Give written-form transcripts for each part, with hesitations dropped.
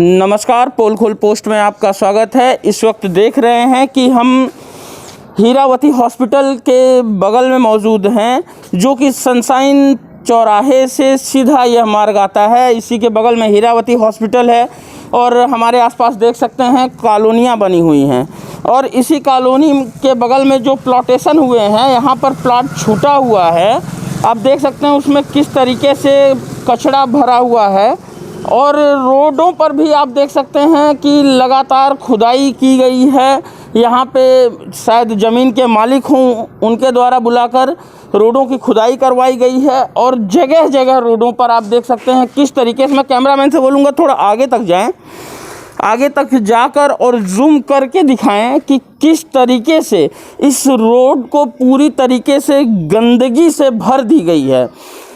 नमस्कार, पोल खोल पोस्ट में आपका स्वागत है। इस वक्त देख रहे हैं कि हम हीरावती हॉस्पिटल के बगल में मौजूद हैं, जो कि सनशाइन चौराहे से सीधा यह मार्ग आता है। इसी के बगल में हीरावती हॉस्पिटल है और हमारे आसपास देख सकते हैं कॉलोनियाँ बनी हुई हैं। और इसी कॉलोनी के बगल में जो प्लॉटेशन हुए हैं, यहाँ पर प्लॉट छूटा हुआ है। आप देख सकते हैं उसमें किस तरीके से कचरा भरा हुआ है। और रोडों पर भी आप देख सकते हैं कि लगातार खुदाई की गई है। यहाँ पे शायद ज़मीन के मालिक हों, उनके द्वारा बुलाकर रोडों की खुदाई करवाई गई है। और जगह जगह रोडों पर आप देख सकते हैं किस तरीके से, मैं कैमरामैन से बोलूँगा थोड़ा आगे तक जाएं, आगे तक जाकर और जूम करके दिखाएं कि किस तरीके से इस रोड को पूरी तरीके से गंदगी से भर दी गई है।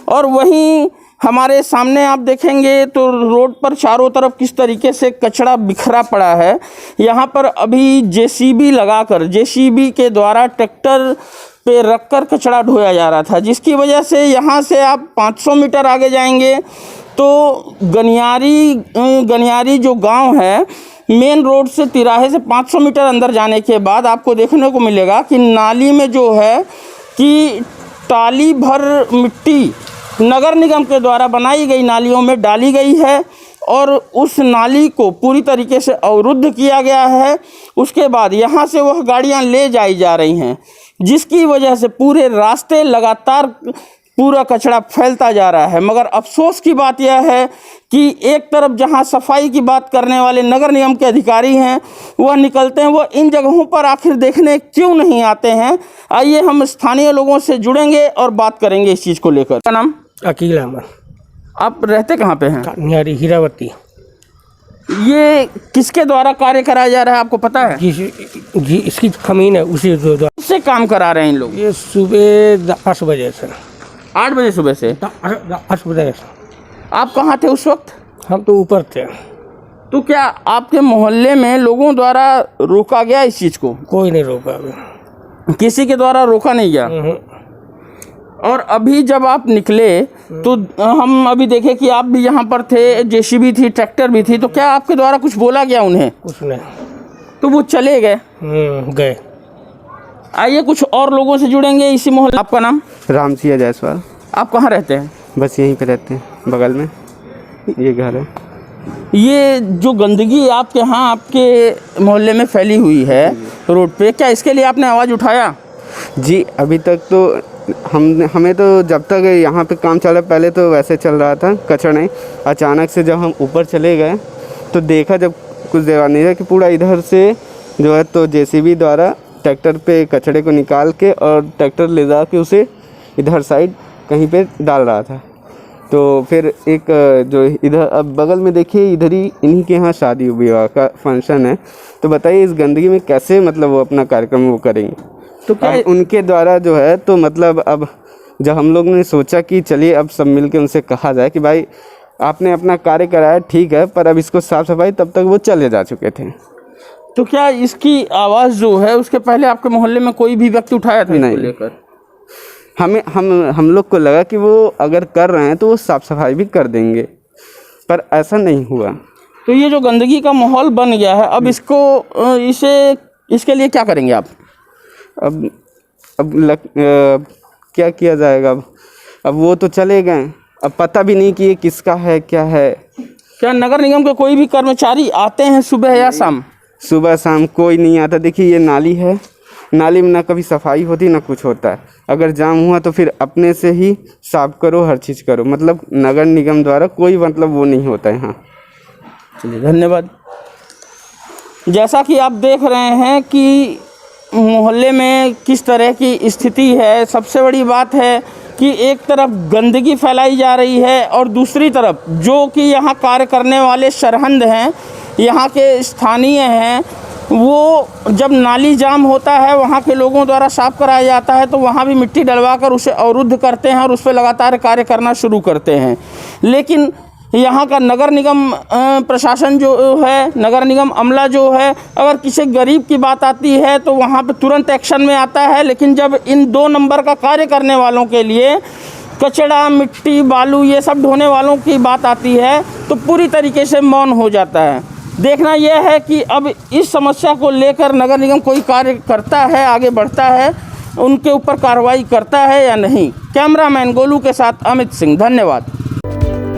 और वहीं हमारे सामने आप देखेंगे तो रोड पर चारों तरफ किस तरीके से कचरा बिखरा पड़ा है। यहाँ पर अभी जेसीबी लगाकर, जेसीबी के द्वारा ट्रैक्टर पे रखकर कचरा ढोया जा रहा था, जिसकी वजह से यहाँ से आप 500 मीटर आगे जाएंगे तो गनियारी जो गांव है, मेन रोड से तिराहे से 500 मीटर अंदर जाने के बाद आपको देखने को मिलेगा कि नाली में जो है कि टाली भर मिट्टी नगर निगम के द्वारा बनाई गई नालियों में डाली गई है और उस नाली को पूरी तरीके से अवरुद्ध किया गया है। उसके बाद यहाँ से वह गाड़ियाँ ले जाई जा रही हैं, जिसकी वजह से पूरे रास्ते लगातार पूरा कचरा फैलता जा रहा है। मगर अफसोस की बात यह है कि एक तरफ जहां सफाई की बात करने वाले नगर निगम के अधिकारी हैं, वह निकलते हैं, वो इन जगहों पर आखिर देखने क्यों नहीं आते हैं। आइए हम स्थानीय लोगों से जुड़ेंगे और बात करेंगे इस चीज़ को लेकर। क्या नाम? अकील अहमद। आप रहते कहाँ पे हैं? न्यारी हीरावती। ये किसके द्वारा कार्य कराया जा रहा है, आपको पता है? जी इसकी खमीन है, उसी से काम करा रहे हैं इन लोग। ये सुबह 10 बजे से 8 बजे सुबह से 10 बजे से। आप कहाँ थे उस वक्त? हम तो ऊपर थे। तो क्या आपके मोहल्ले में लोगों द्वारा रोका गया इस चीज़ को? कोई नहीं रोका, किसी के द्वारा रोका नहीं गया। और अभी जब आप निकले तो हम अभी देखे कि आप भी यहाँ पर थे, जेसीबी थी, ट्रैक्टर भी थी, तो क्या आपके द्वारा कुछ बोला गया उन्हें? कुछ नहीं, तो वो चले गए? गए। आइए कुछ और लोगों से जुड़ेंगे इसी मोहल्ले। आपका नाम? रामसिया जायसवाल। आप कहाँ रहते हैं? बस यहीं पे रहते हैं, बगल में ये घर है। ये जो गंदगी आपके यहाँ आपके मोहल्ले में फैली हुई है रोड पे, क्या इसके लिए आपने आवाज़ उठाया? जी अभी तक तो हमें तो जब तक यहाँ पे काम चला, पहले तो वैसे चल रहा था कचरा नहीं। अचानक से जब हम ऊपर चले गए तो देखा, जब कुछ देर नहीं था कि पूरा इधर से जो है तो जेसीबी द्वारा ट्रैक्टर पे कचरे को निकाल के और ट्रैक्टर ले जा के उसे इधर साइड कहीं पे डाल रहा था। तो फिर एक जो इधर अब बगल में देखिए, इधर ही इन्हीं के यहाँ शादी विवाह का फंक्शन है। तो बताइए इस गंदगी में कैसे मतलब वो अपना कार्यक्रम वो करेंगे। तो क्या उनके द्वारा जो है तो मतलब अब जब हम लोग ने सोचा कि चलिए अब सब मिल के उनसे कहा जाए कि भाई आपने अपना कार्य कराया ठीक है, पर अब इसको साफ़ सफाई, तब तक वो चले जा चुके थे। तो क्या इसकी आवाज़ जो है उसके पहले आपके मोहल्ले में कोई भी व्यक्ति उठाया था? नहीं लेकर हम लोग को लगा कि वो अगर कर रहे हैं तो वो साफ़ सफाई भी कर देंगे, पर ऐसा नहीं हुआ। तो ये जो गंदगी का माहौल बन गया है, अब इसके लिए क्या करेंगे आप? अब क्या किया जाएगा? अब वो तो चले गए, अब पता भी नहीं कि ये किसका है क्या है। क्या नगर निगम के कोई भी कर्मचारी आते हैं सुबह या शाम? सुबह शाम कोई नहीं आता। देखिए ये नाली है, नाली में ना कभी सफाई होती ना कुछ होता है। अगर जाम हुआ तो फिर अपने से ही साफ करो, हर चीज़ करो, मतलब नगर निगम द्वारा कोई मतलब वो नहीं होता है। हाँ चलिए, धन्यवाद। जैसा कि आप देख रहे हैं कि मोहल्ले में किस तरह की स्थिति है। सबसे बड़ी बात है कि एक तरफ गंदगी फैलाई जा रही है और दूसरी तरफ जो कि यहाँ कार्य करने वाले सरहंद हैं, यहाँ के स्थानीय हैं, वो जब नाली जाम होता है वहाँ के लोगों द्वारा साफ़ कराया जाता है तो वहाँ भी मिट्टी डलवा कर उसे अवरुद्ध करते हैं और उस पर लगातार कार्य करना शुरू करते हैं। लेकिन यहाँ का नगर निगम प्रशासन जो है, नगर निगम अमला जो है, अगर किसी गरीब की बात आती है तो वहाँ पे तुरंत एक्शन में आता है। लेकिन जब इन 2 नंबर का कार्य करने वालों के लिए कचड़ा, मिट्टी, बालू ये सब ढोने वालों की बात आती है तो पूरी तरीके से मौन हो जाता है। देखना यह है कि अब इस समस्या को लेकर नगर निगम कोई कार्य करता है, आगे बढ़ता है, उनके ऊपर कार्रवाई करता है या नहीं। कैमरामैन गोलू के साथ अमित सिंह, धन्यवाद।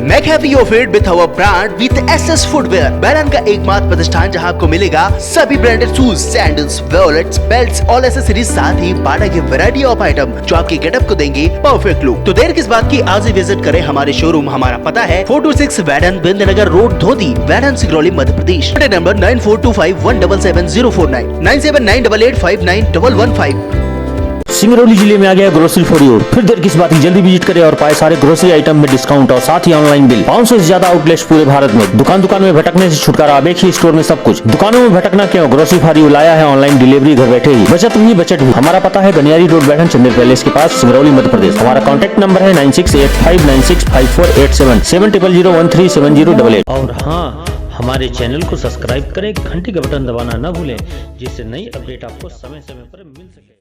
McHappy offered with our brand with SS footwear, Baran का एकमात्र प्रतिष्ठान जहां आपको मिलेगा सभी branded shoes, sandals, wallets, belts, all accessories, साथ ही बाटा की वैरायटी ऑफ आइटम जो आपके गेटअप को देंगे परफेक्ट लुक। तो देर किस बात की, आज ही विजिट करें हमारे शोरूम। हमारा पता है 426 वैडन, बिंदनगर रोड, धोती, वैडन, सिगरौली, मध्य प्रदेश। नंबर 9425177049, 9798859115। सिंगरौली जिले में आ गया ग्रोसरी फॉर यू। फिर देर किस बात की, जल्दी विजिट करें और पाए सारे ग्रोसरी आइटम में डिस्काउंट और साथ ही ऑनलाइन बिल। 500 से ज्यादा आउटलेट्स पूरे भारत में। दुकान में भटकने से छुटकारा, अब एक ही स्टोर में सब कुछ। दुकानों में भटकना क्यों, ग्रोसरी फॉर यू लाया है ऑनलाइन डिलीवरी घर बैठे ही। बचत हुई, बचत हुई। हमारा पता है गनियारी रोड, बैठन चंदेर पैलेस के पास, सिंगरौली, मध्य प्रदेश। हमारा कॉन्टैक्ट नंबर है 9685965487 7000137088। और हाँ, हमारे चैनल को सब्सक्राइब करें, घंटी का बटन दबाना न भूलें, जिससे नई अपडेट आपको समय समय पर मिल सके।